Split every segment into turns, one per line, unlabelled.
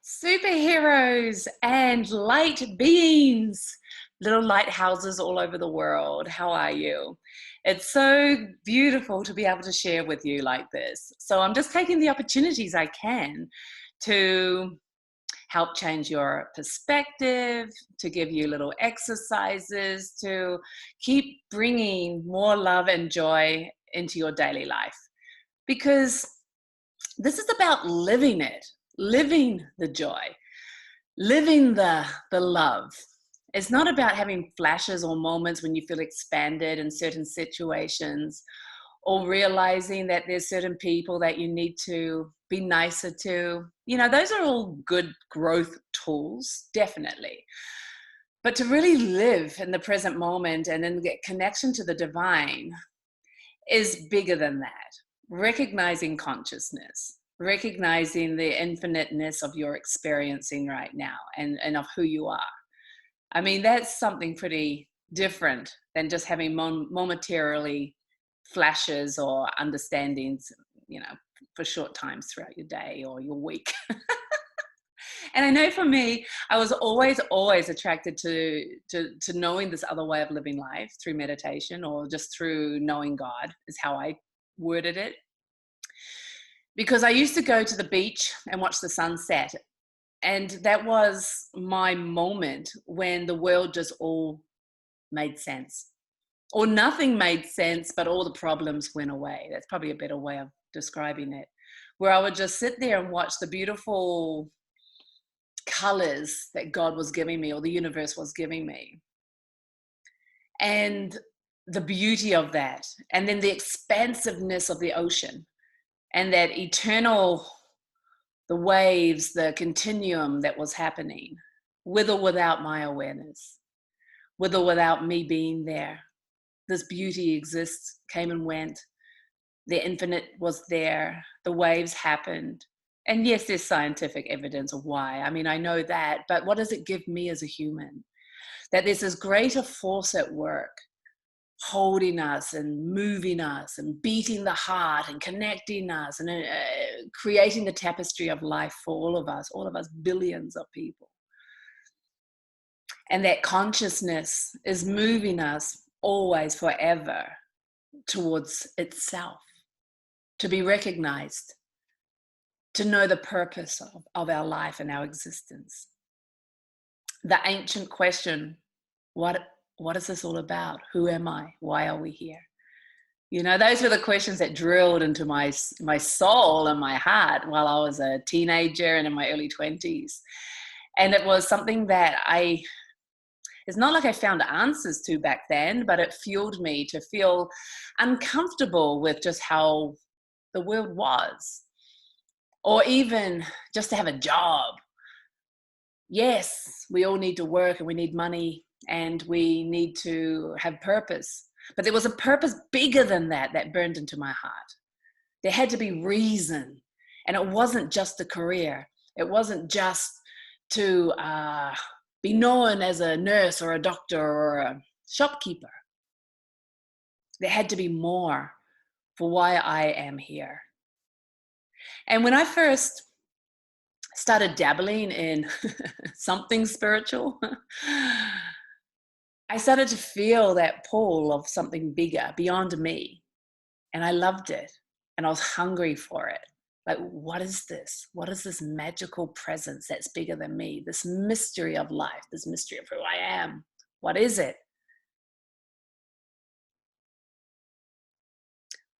Superheroes and light beings, little lighthouses all over the world. How are you? It's so beautiful to be able to share with you like this. So I'm just taking the opportunities I can to help change your perspective, to give you little exercises, to keep bringing more love and joy into your daily life. Because this is about living it, living the joy, living the love. It's not about having flashes or moments when you feel expanded in certain situations, or realizing that there's certain people that you need to be nicer to. Those are all good growth tools, definitely. But to really live in the present moment and then get connection to the divine is bigger than that. Recognizing consciousness, recognizing the infiniteness of your experiencing right now and of who you are. I mean, that's something pretty different than just having momentarily flashes or understandings, for short times throughout your day or your week. And I know for me, I was always attracted to knowing this other way of living life through meditation, or just through knowing God is how I worded it. Because I used to go to the beach and watch the sunset. And that was my moment when the world just all made sense. Or nothing made sense, but all the problems went away. That's probably a better way of describing it. Where I would just sit there and watch the beautiful colors that God was giving me, or the universe was giving me. And the beauty of that. And then the expansiveness of the ocean. And that eternal, the waves, the continuum that was happening, with or without my awareness, with or without me being there. This beauty exists, came and went. The infinite was there. The waves happened. And yes, there's scientific evidence of why. I mean, I know that, but what does it give me as a human? That there's this greater force at work, holding us and moving us and beating the heart and connecting us and creating the tapestry of life for all of us, billions of people. And that consciousness is moving us always, forever, towards itself, to be recognized, to know the purpose of our life and our existence. The ancient question, what is this all about? Who am I? Why are we here? Those were the questions that drilled into my soul and my heart while I was a teenager and in my early 20s. And it was something that it's not like I found answers to back then, but it fueled me to feel uncomfortable with just how the world was. Or even just to have a job. Yes, we all need to work and we need money and we need to have purpose. But there was a purpose bigger than that burned into my heart. There had to be reason. And it wasn't just a career. It wasn't just to be known as a nurse or a doctor or a shopkeeper. There had to be more for why I am here. And when I first started dabbling in something spiritual, I started to feel that pull of something bigger beyond me. And I loved it. And I was hungry for it. Like, what is this? What is this magical presence that's bigger than me? This mystery of life, this mystery of who I am. What is it?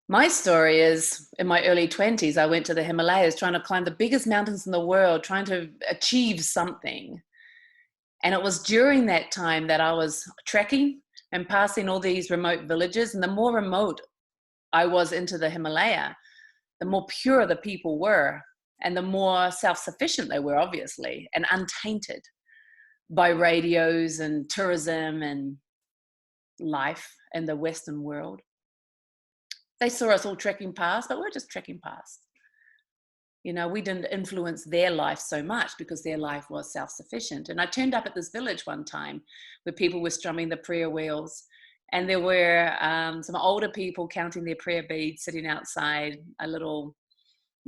My story is, in my early 20s, I went to the Himalayas trying to climb the biggest mountains in the world, trying to achieve something. And it was during that time that I was trekking and passing all these remote villages. And the more remote I was into the Himalaya, the more pure the people were, and the more self-sufficient they were, obviously, and untainted by radios and tourism and life in the Western world. They saw us all trekking past, but we're just trekking past. We didn't influence their life so much because their life was self-sufficient. And I turned up at this village one time where people were strumming the prayer wheels, and there were some older people counting their prayer beads, sitting outside a little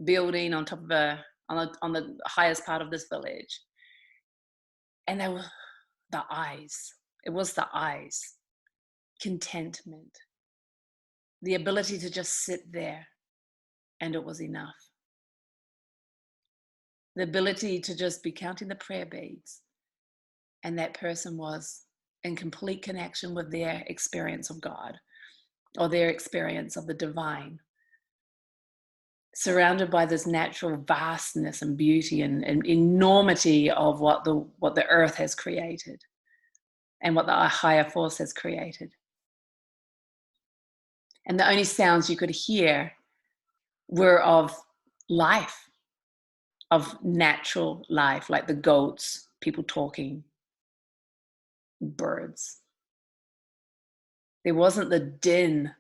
building on top of a on the highest part of this village. And they were the eyes. It was the eyes. Contentment. The ability to just sit there and it was enough. The ability to just be counting the prayer beads, and that person was in complete connection with their experience of God or their experience of the divine, surrounded by this natural vastness and beauty and enormity of what the earth has created and what the higher force has created. And the only sounds you could hear were of life, of natural life, like the goats, people talking, birds. There wasn't the din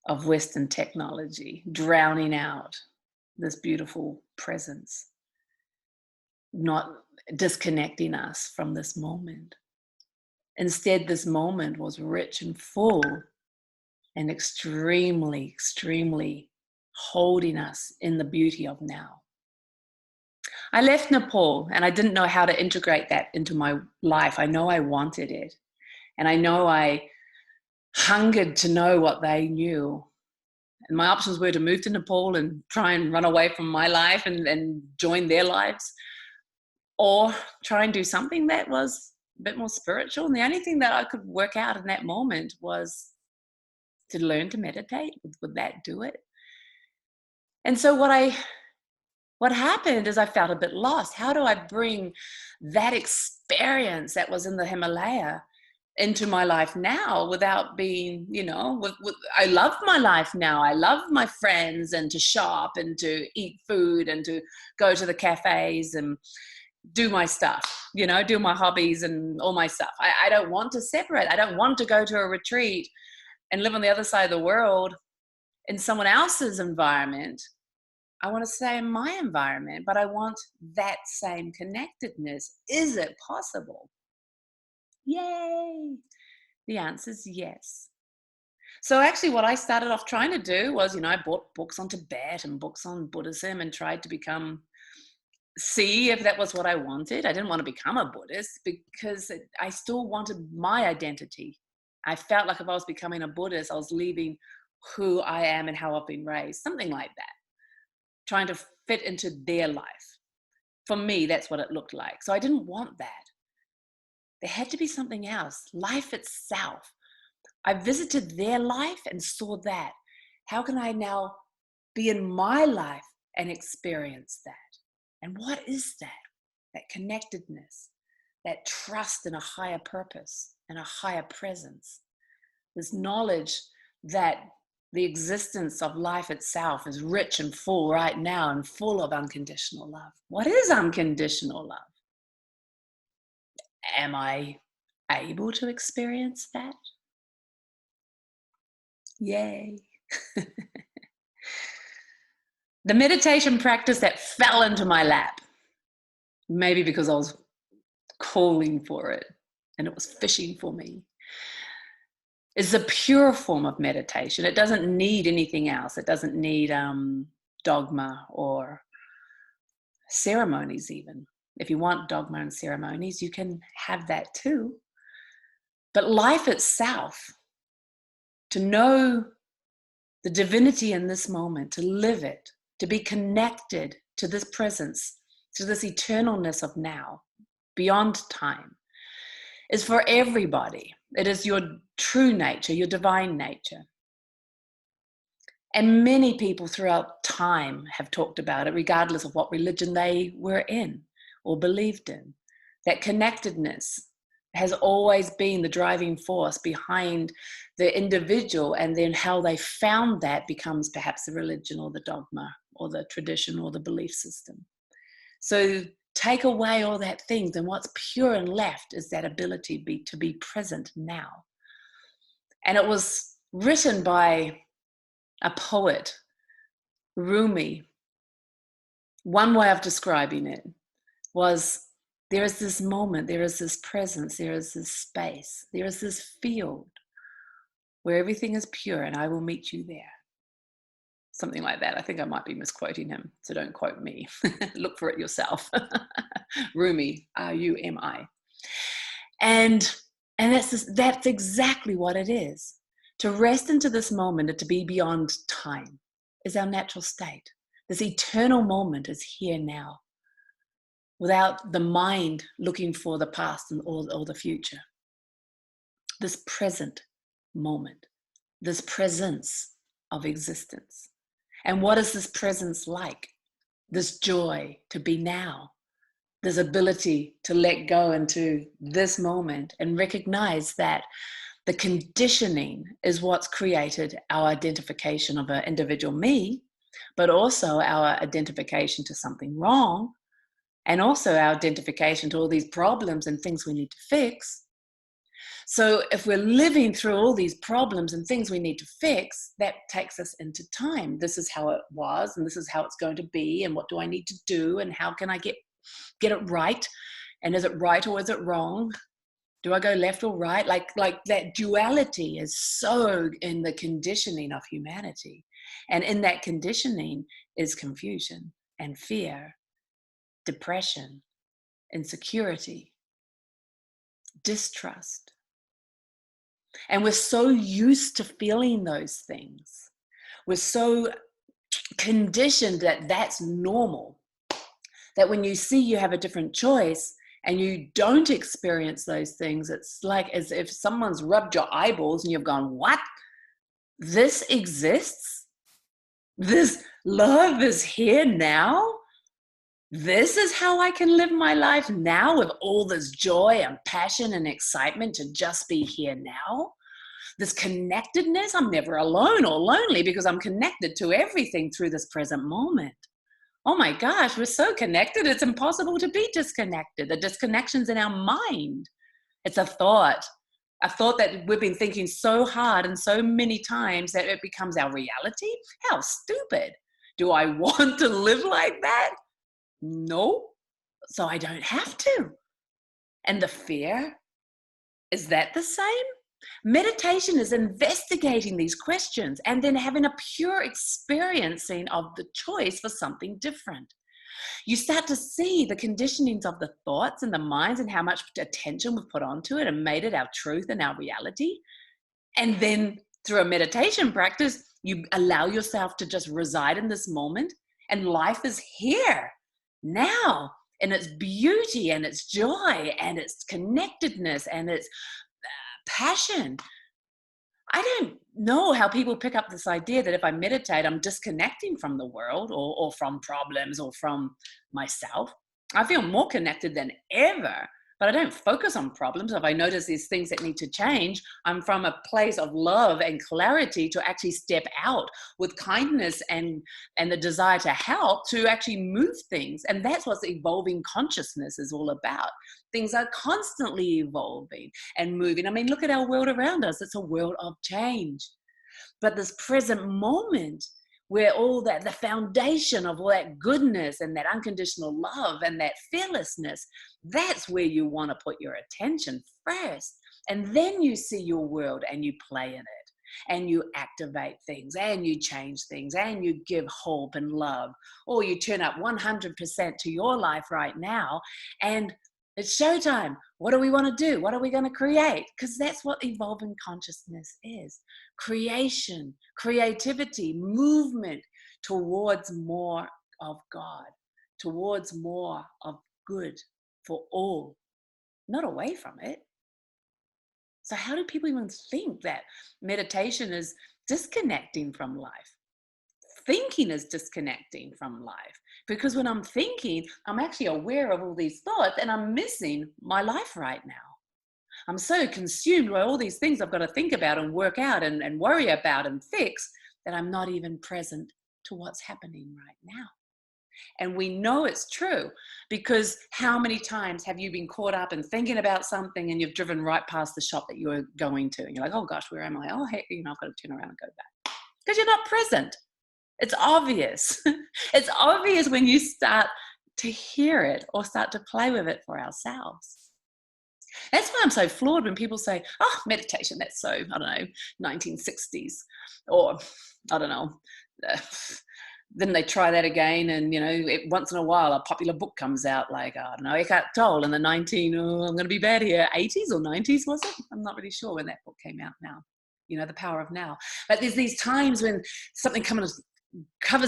of Western technology drowning out this beautiful presence, not disconnecting us from this moment. Instead, this moment was rich and full and extremely, extremely holding us in the beauty of now. I left Nepal and I didn't know how to integrate that into my life. I know I wanted it. And I know I hungered to know what they knew. And my options were to move to Nepal and try and run away from my life and join their lives, or try and do something that was a bit more spiritual. And the only thing that I could work out in that moment was to learn to meditate. Would that do it? And so what happened is I felt a bit lost. How do I bring that experience that was in the Himalaya into my life now without being, I love my life now. I love my friends and to shop and to eat food and to go to the cafes and do my stuff, do my hobbies and all my stuff. I don't want to separate. I don't want to go to a retreat and live on the other side of the world in someone else's environment. I want to stay in my environment, but I want that same connectedness. Is it possible? Yay! The answer is yes. So actually what I started off trying to do was, I bought books on Tibet and books on Buddhism and tried to see if that was what I wanted. I didn't want to become a Buddhist because I still wanted my identity. I felt like if I was becoming a Buddhist, I was leaving who I am and how I've been raised, something like that, trying to fit into their life. For me, that's what it looked like. So I didn't want that. There had to be something else, life itself. I visited their life and saw that. How can I now be in my life and experience that? And what is that? That connectedness, that trust in a higher purpose and a higher presence. This knowledge that the existence of life itself is rich and full right now and full of unconditional love. What is unconditional love? Am I able to experience that? Yay. The meditation practice that fell into my lap, maybe because I was calling for it and it was fishing for me, is a pure form of meditation. It doesn't need anything else. It doesn't need dogma or ceremonies even. If you want dogma and ceremonies, you can have that too. But life itself, to know the divinity in this moment, to live it, to be connected to this presence, to this eternalness of now, beyond time, is for everybody. It is your true nature, your divine nature. And many people throughout time have talked about it, regardless of what religion they were in or believed in. That connectedness has always been the driving force behind the individual, and then how they found that becomes perhaps the religion or the dogma or the tradition or the belief system. So take away all that things, and what's pure and left is that ability to be present now. And it was written by a poet, Rumi. One way of describing it was, there is this moment, there is this presence, there is this space, there is this field where everything is pure, and I will meet you there. Something like that. I think I might be misquoting him, so don't quote me. Look for it yourself. Rumi, Rumi. And that's exactly what it is. To rest into this moment and to be beyond time is our natural state. This eternal moment is here now, without the mind looking for the past or the future. This present moment, this presence of existence. And what is this presence like? This joy to be now, this ability to let go into this moment and recognize that the conditioning is what's created our identification of an individual me, but also our identification to something wrong, and also our identification to all these problems and things we need to fix. So if we're living through all these problems and things we need to fix, that takes us into time. This is how it was, and this is how it's going to be, and what do I need to do, and how can I get it right? And is it right or is it wrong? Do I go left or right? Like that duality is so in the conditioning of humanity. And in that conditioning is confusion and fear, depression, insecurity, distrust. And we're so used to feeling those things. We're so conditioned that that's normal, that when you see you have a different choice and you don't experience those things, it's like as if someone's rubbed your eyeballs and you've gone, what? This exists? This love is here now? This is how I can live my life now, with all this joy and passion and excitement to just be here now? This connectedness, I'm never alone or lonely because I'm connected to everything through this present moment. Oh my gosh, we're so connected. It's impossible to be disconnected. The disconnection's in our mind. It's a thought that we've been thinking so hard and so many times that it becomes our reality. How stupid. Do I want to live like that? No. So I don't have to. And the fear, is that the same? Meditation is investigating these questions and then having a pure experiencing of the choice for something different. You start to see the conditionings of the thoughts and the minds and how much attention we've put onto it and made it our truth and our reality. And then through a meditation practice, you allow yourself to just reside in this moment, and life is here now, and its beauty and its joy and its connectedness and its passion. I don't know how people pick up this idea that if I meditate, I'm disconnecting from the world or from problems or from myself. I feel more connected than ever, but I don't focus on problems. If I notice these things that need to change, I'm from a place of love and clarity to actually step out with kindness and the desire to help to actually move things. And that's what evolving consciousness is all about. Things are constantly evolving and moving. I mean, look at our world around us. It's a world of change. But this present moment, where all that, the foundation of all that goodness and that unconditional love and that fearlessness, that's where you want to put your attention first. And then you see your world and you play in it and you activate things and you change things and you give hope and love, or you turn up 100% to your life right now and it's showtime. What do we want to do? What are we going to create? Because that's what evolving consciousness is. Creation, creativity, movement towards more of God, towards more of good for all, not away from it. So how do people even think that meditation is disconnecting from life? Thinking is disconnecting from life, because when I'm thinking, I'm actually aware of all these thoughts and I'm missing my life right now. I'm so consumed by all these things I've got to think about and work out and worry about and fix that I'm not even present to what's happening right now. And we know it's true because how many times have you been caught up in thinking about something and you've driven right past the shop that you were going to and you're like, oh gosh, where am I? Oh, hey, I've got to turn around and go back, because you're not present. It's obvious. It's obvious when you start to hear it or start to play with it for ourselves. That's why I'm so floored when people say, oh, meditation, that's so, I don't know, 1960s or, I don't know, then they try that again, and once in a while a popular book comes out, like, I don't know, Eckhart Tolle in the I'm going to be bad here, 80s or 90s, was it? I'm not really sure when that book came out now. The Power of Now. But there's these times when something covers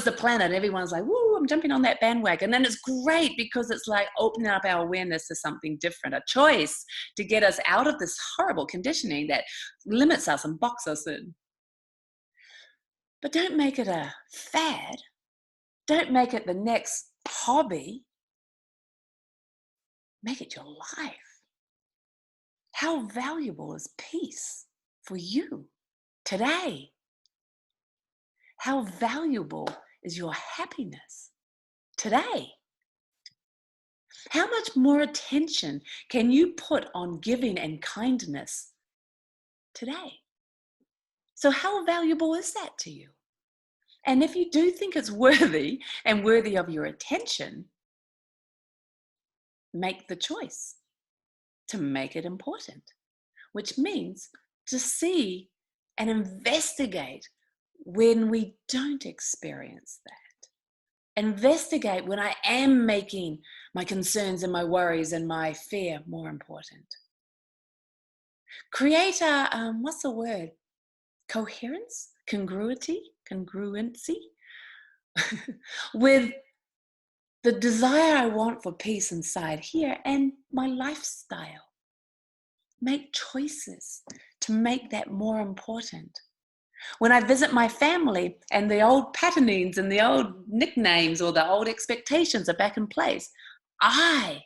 the planet, and everyone's like, woo, I'm jumping on that bandwagon. And it's great because it's like opening up our awareness to something different, a choice to get us out of this horrible conditioning that limits us and boxes us in. But don't make it a fad. Don't make it the next hobby. Make it your life. How valuable is peace for you today? How valuable is your happiness today? How much more attention can you put on giving and kindness today? So how valuable is that to you? And if you do think it's worthy and worthy of your attention, make the choice to make it important, which means to see and investigate when we don't experience that. Investigate when I am making my concerns and my worries and my fear more important. Create a, what's the word? Coherence? Congruency with the desire I want for peace inside here and my lifestyle. Make choices to make that more important. When I visit my family and the old patternings and the old nicknames or the old expectations are back in place, I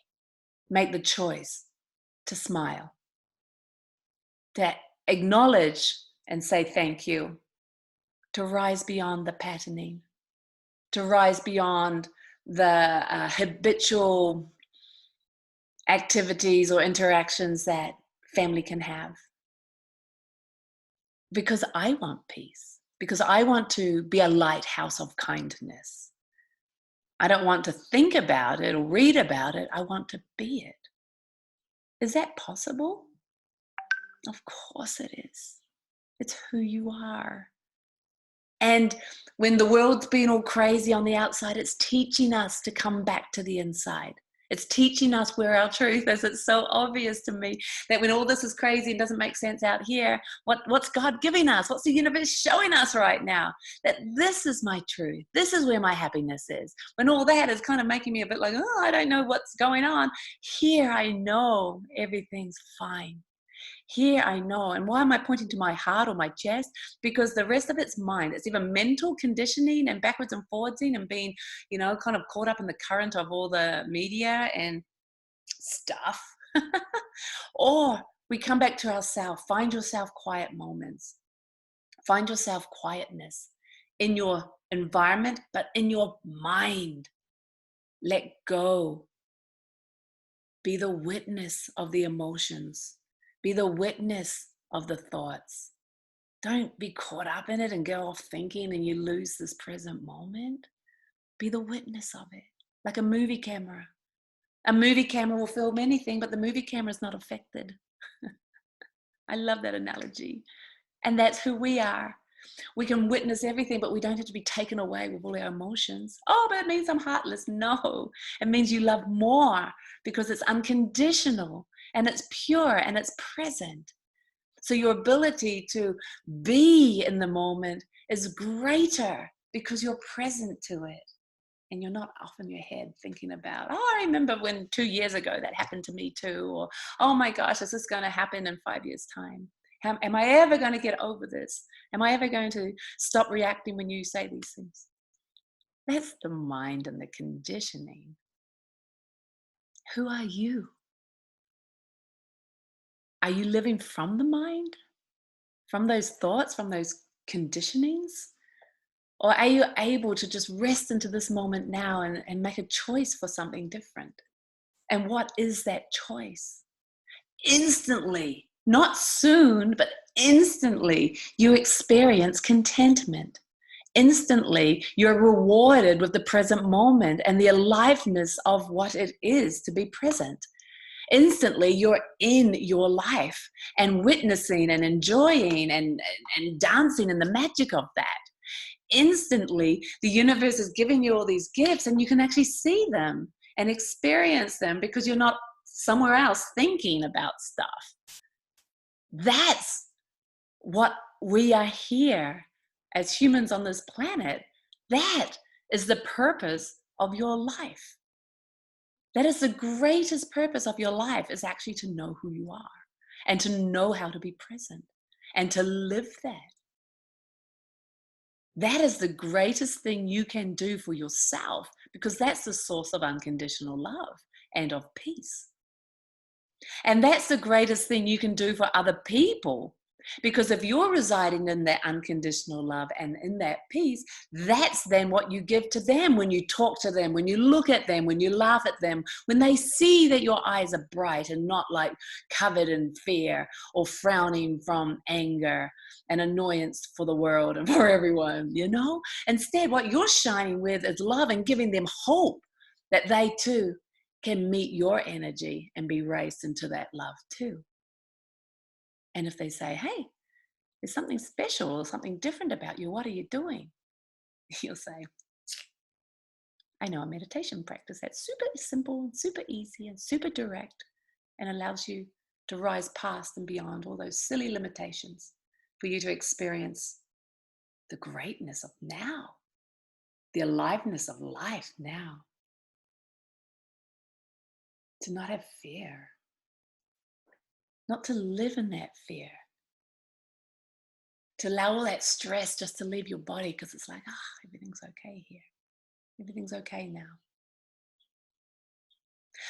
make the choice to smile, to acknowledge and say thank you, to rise beyond the patterning, to rise beyond the habitual activities or interactions that family can have. Because I want peace, because I want to be a lighthouse of kindness. I don't want to think about it or read about it. I want to be it. Is that possible? Of course it is. It's who you are. And when the world's been all crazy on the outside, it's teaching us to come back to the inside. It's teaching us where our truth is. It's so obvious to me that when all this is crazy and doesn't make sense out here, what's God giving us? What's the universe showing us right now? That this is my truth. This is where my happiness is. When all that is kind of making me a bit like, oh, I don't know what's going on. Here I know everything's fine. Here I know. And why am I pointing to my heart or my chest? Because the rest of it's mind. It's either mental conditioning and backwards and forwardsing and being, kind of caught up in the current of all the media and stuff. Or we come back to ourselves. Find yourself quiet moments. Find yourself quietness in your environment, but in your mind. Let go. Be the witness of the emotions. Be the witness of the thoughts. Don't be caught up in it and go off thinking and you lose this present moment. Be the witness of it, like a movie camera. A movie camera will film anything, but the movie camera is not affected. I love that analogy. And that's who we are. We can witness everything, but we don't have to be taken away with all our emotions. Oh, but it means I'm heartless. No, it means you love more because it's unconditional. And it's pure and it's present. So your ability to be in the moment is greater because you're present to it. And you're not off in your head thinking about, oh, I remember when 2 years ago that happened to me too. Or, oh my gosh, is this going to happen in 5 years' time? Am I ever going to get over this? Am I ever going to stop reacting when you say these things? That's the mind and the conditioning. Who are you? Are you living from the mind? From those thoughts, from those conditionings? Or are you able to just rest into this moment now and make a choice for something different? And what is that choice? Instantly, not soon, but instantly, you experience contentment. Instantly, you're rewarded with the present moment and the aliveness of what it is to be present. Instantly, you're in your life and witnessing and enjoying and dancing in the magic of that. instantly the universe is giving you all these gifts and you can actually see them and experience them because you're not somewhere else thinking about stuff. That's what we are here as humans on this planet. That is the purpose of your life. That is the greatest purpose of your life, is actually to know who you are and to know how to be present and to live that. That is the greatest thing you can do for yourself, because that's the source of unconditional love and of peace. And that's the greatest thing you can do for other people. Because if you're residing in that unconditional love and in that peace, that's then what you give to them when you talk to them, when you look at them, when you laugh at them, when they see that your eyes are bright and not like covered in fear or frowning from anger and annoyance for the world and for everyone, you know? Instead, what you're shining with is love and giving them hope that they too can meet your energy and be raised into that love too. And if they say, hey, there's something special or something different about you, what are you doing? You'll say, I know a meditation practice that's super simple and super easy and super direct and allows you to rise past and beyond all those silly limitations for you to experience the greatness of now, the aliveness of life now. To not have fear, not to live in that fear. To allow all that stress just to leave your body, because it's like, everything's okay here. Everything's okay now.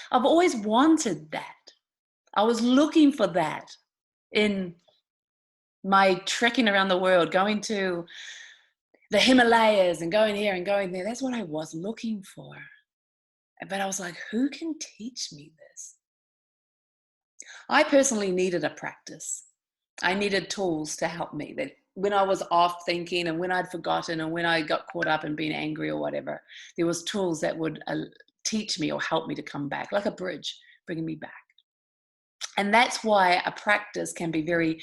I've always wanted that. I was looking for that in my trekking around the world, going to the Himalayas and going here and going there. That's what I was looking for. But I was like, who can teach me this? I personally needed a practice. I needed tools to help me, that when I was off thinking and when I'd forgotten and when I got caught up in being angry or whatever, there was tools that would teach me or help me to come back, like a bridge, bringing me back. And that's why a practice can be very,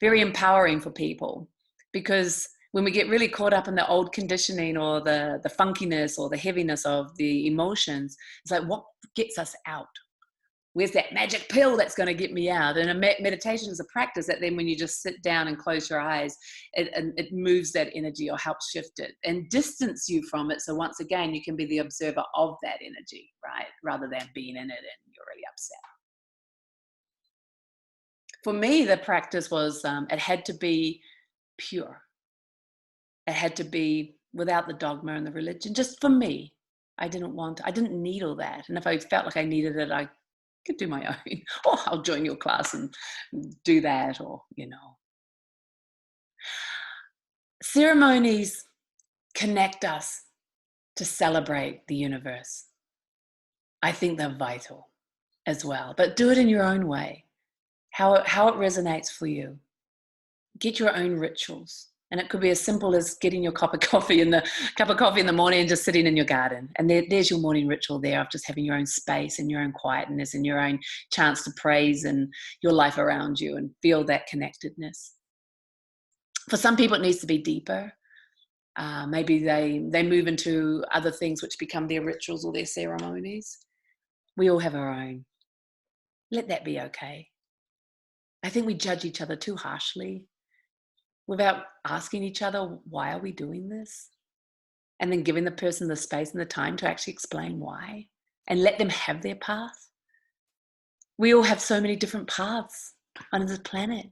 very empowering for people, because when we get really caught up in the old conditioning or the funkiness or the heaviness of the emotions, it's like, what gets us out? Where's that magic pill that's going to get me out? And a meditation is a practice that then when you just sit down and close your eyes, it moves that energy or helps shift it and distance you from it. So once again, you can be the observer of that energy, right? Rather than being in it and you're really upset. For me, the practice was, it had to be pure. It had to be without the dogma and the religion, just for me. I didn't need all that. And if I felt like I needed it, I could do my own, or I'll join your class and do that, or, you know. Ceremonies connect us to celebrate the universe. I think they're vital as well, but do it in your own way, how it resonates for you. Get your own rituals. And it could be as simple as getting your cup of coffee in the morning and just sitting in your garden. And there's your morning ritual there of just having your own space and your own quietness and your own chance to praise and your life around you and feel that connectedness. For some people, it needs to be deeper. Maybe they move into other things which become their rituals or their ceremonies. We all have our own. Let that be okay. I think we judge each other too harshly without asking each other, why are we doing this? And then giving the person the space and the time to actually explain why and let them have their path. We all have so many different paths on this planet.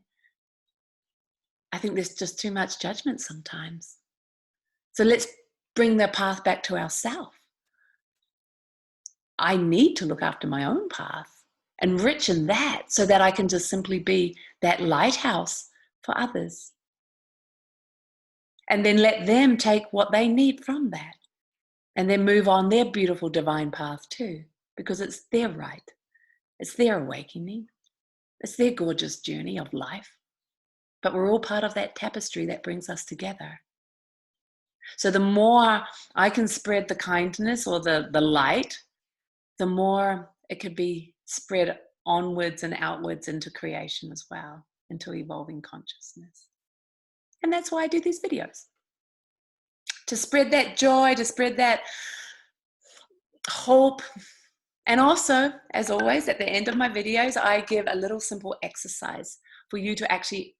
I think there's just too much judgment sometimes. So let's bring the path back to ourselves. I need to look after my own path, enrich in that so that I can just simply be that lighthouse for others. And then let them take what they need from that and then move on their beautiful divine path too, because it's their right. It's their awakening. It's their gorgeous journey of life. But we're all part of that tapestry that brings us together. So the more I can spread the kindness or the light, the more it could be spread onwards and outwards into creation as well, into evolving consciousness. And that's why I do these videos. to spread that joy, to spread that hope. And also, as always, at the end of my videos, I give a little simple exercise for you to actually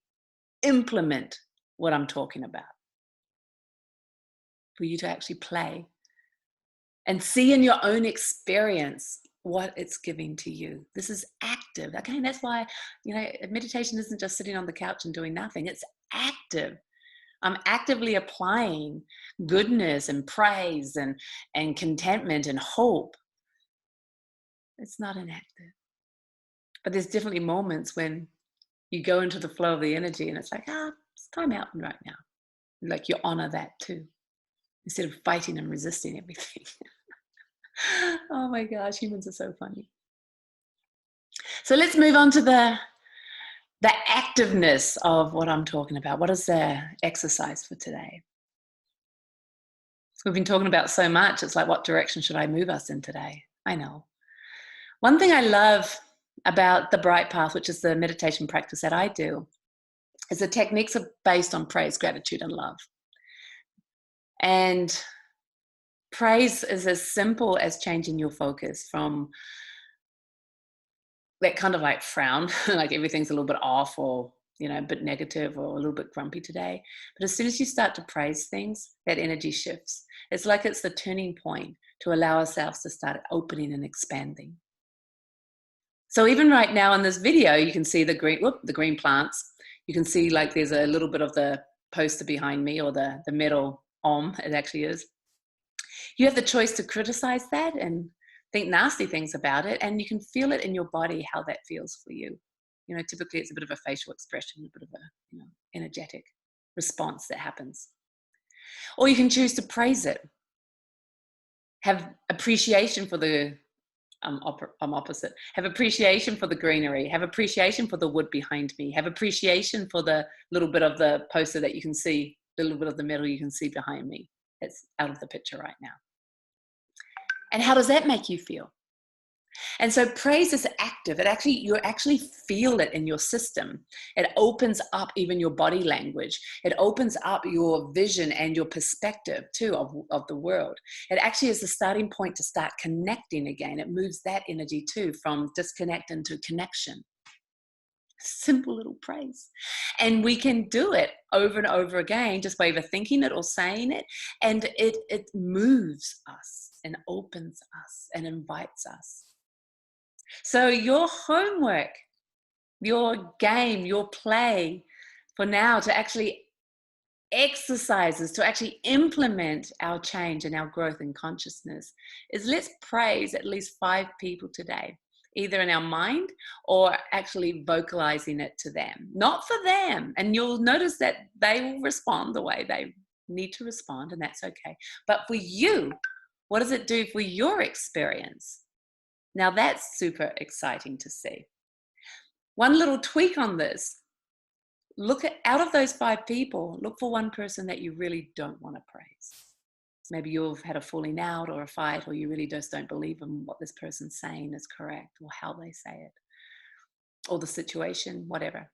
implement what I'm talking about, for you to actually play and see in your own experience what it's giving to you. This is active. Again, that's why, meditation isn't just sitting on the couch and doing nothing. It's active. I'm actively applying goodness and praise and contentment and hope. It's not inactive. But there's definitely moments when you go into the flow of the energy and it's like, it's time out right now. Like you honor that too, instead of fighting and resisting everything. Oh my gosh, humans are so funny. So let's move on to the activeness of what I'm talking about. What is the exercise for today? We've been talking about so much. It's like, what direction should I move us in today? I know. One thing I love about the Bright Path, which is the meditation practice that I do, is the techniques are based on praise, gratitude, and love. And praise is as simple as changing your focus from that kind of like frown, like everything's a little bit off or, a bit negative or a little bit grumpy today. But as soon as you start to praise things, that energy shifts. It's like it's the turning point to allow ourselves to start opening and expanding. So even right now in this video, you can see the green plants. You can see like there's a little bit of the poster behind me, or the metal it actually is. You have the choice to criticize that and think nasty things about it, and you can feel it in your body how that feels for you. Typically it's a bit of a facial expression, a bit of a energetic response that happens. Or you can choose to praise it, have appreciation for the I'm opposite. Have appreciation for the greenery, have appreciation for the wood behind me, have appreciation for the little bit of the poster that you can see, the little bit of the metal you can see behind me. It's out of the picture right now. And how does that make you feel? And so praise is active. You actually feel it in your system. It opens up even your body language. It opens up your vision and your perspective too of the world. It actually is the starting point to start connecting again. It moves that energy too from disconnect into connection. Simple little praise. And we can do it over and over again just by either thinking it or saying it. And it moves us and opens us and invites us. So your homework, your game, your play for now to actually exercises, to actually implement our change and our growth in consciousness is let's praise at least 5 people today, either in our mind or actually vocalizing it to them, not for them. And you'll notice that they will respond the way they need to respond, and that's okay. But for you, what does it do for your experience? Now that's super exciting to see. One little tweak on this, out of those 5 people, look for one person that you really don't want to praise. Maybe you've had a falling out or a fight, or you really just don't believe in what this person's saying is correct, or how they say it, or the situation, whatever.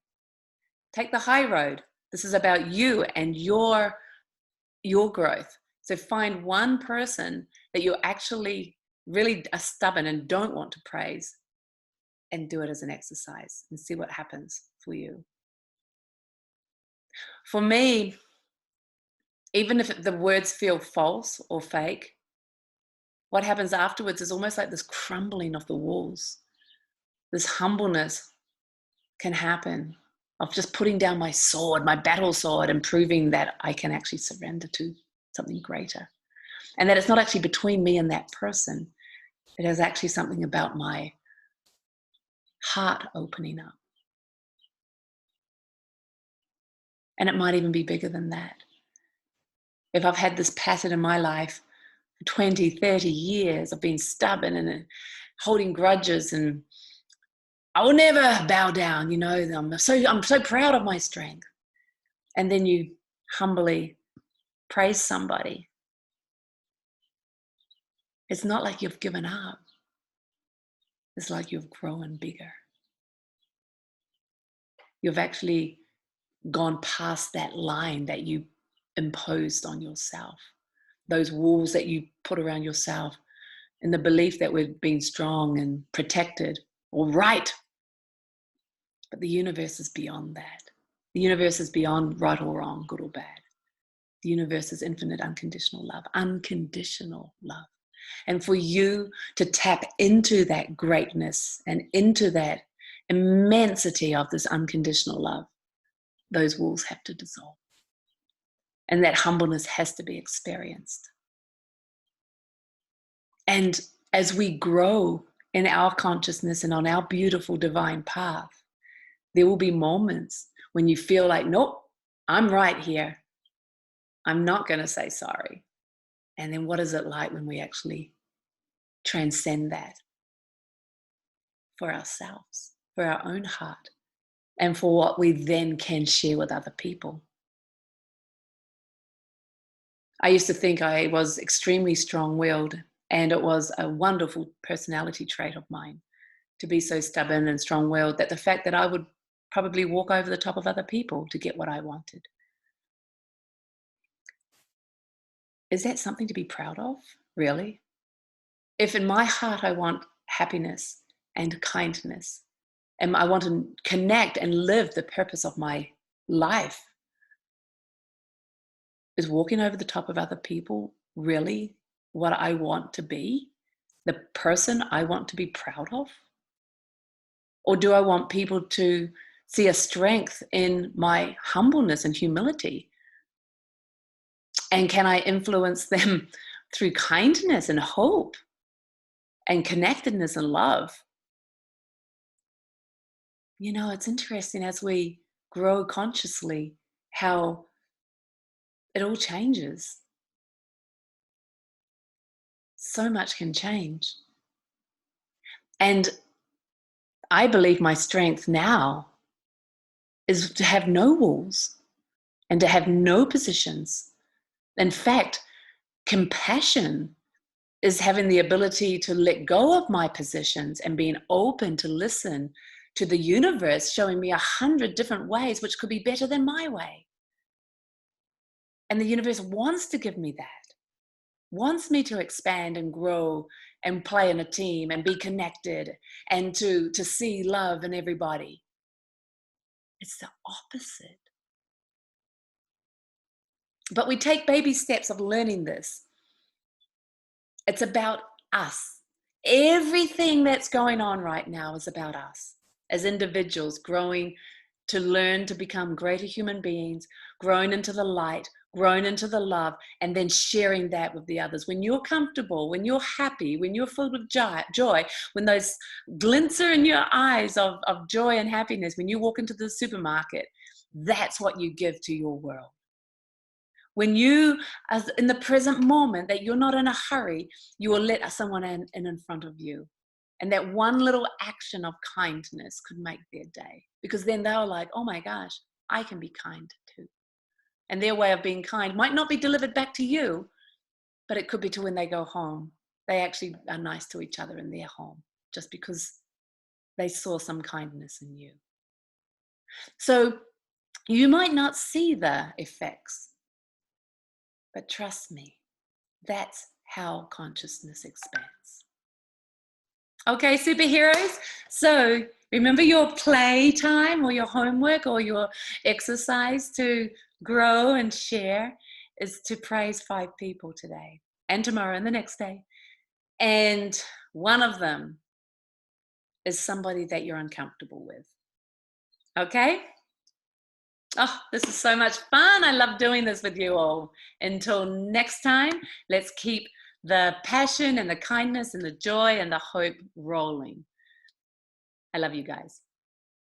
Take the high road. This is about you and your growth. So find one person that you actually really are stubborn and don't want to praise, and do it as an exercise and see what happens for you. For me, even if the words feel false or fake, what happens afterwards is almost like this crumbling of the walls. This humbleness can happen of just putting down my sword, my battle sword, and proving that I can actually surrender to something greater. And that it's not actually between me and that person. It is actually something about my heart opening up. And it might even be bigger than that. If I've had this pattern in my life for 20, 30 years of being stubborn and holding grudges, and I will never bow down, I'm so proud of my strength. And then you humbly praise somebody. It's not like you've given up. It's like you've grown bigger. You've actually gone past that line that you imposed on yourself. those walls that you put around yourself in the belief that we're being strong and protected or right. But the universe is beyond that. The universe is beyond right or wrong, good or bad. The universe is infinite, unconditional love, unconditional love. And for you to tap into that greatness and into that immensity of this unconditional love, those walls have to dissolve. And that humbleness has to be experienced. And as we grow in our consciousness and on our beautiful divine path, there will be moments when you feel like, nope, I'm right here. I'm not going to say sorry. And then what is it like when we actually transcend that for ourselves, for our own heart, and for what we then can share with other people? I used to think I was extremely strong-willed, and it was a wonderful personality trait of mine to be so stubborn and strong-willed that the fact that I would probably walk over the top of other people to get what I wanted. Is that something to be proud of, really? If in my heart I want happiness and kindness, and I want to connect and live the purpose of my life, is walking over the top of other people really what I want to be? The person I want to be proud of? Or do I want people to see a strength in my humbleness and humility? And can I influence them through kindness and hope and connectedness and love? You know, it's interesting as we grow consciously how it all changes. So much can change. And I believe my strength now is to have no walls and to have no positions. In fact, compassion is having the ability to let go of my positions and being open to listen to the universe showing me 100 different ways which could be better than my way. And the universe wants to give me that, wants me to expand and grow and play in a team and be connected and to see love in everybody. It's the opposite. But we take baby steps of learning this. It's about us. Everything that's going on right now is about us as individuals growing to learn to become greater human beings, growing into the light, growing into the love, and then sharing that with the others. When you're comfortable, when you're happy, when you're filled with joy, when those glints are in your eyes of joy and happiness, when you walk into the supermarket, that's what you give to your world. When you, as in the present moment, that you're not in a hurry, you will let someone in front of you. And that one little action of kindness could make their day. Because then they're like, oh my gosh, I can be kind too. And their way of being kind might not be delivered back to you, but it could be to when they go home. They actually are nice to each other in their home, just because they saw some kindness in you. So you might not see the effects, but trust me, that's how consciousness expands. Okay, superheroes. So remember your playtime or your homework or your exercise to grow and share is to praise 5 people today and tomorrow and the next day. And one of them is somebody that you're uncomfortable with. Okay? Oh, this is so much fun. I love doing this with you all. Until next time, let's keep the passion and the kindness and the joy and the hope rolling. I love you guys.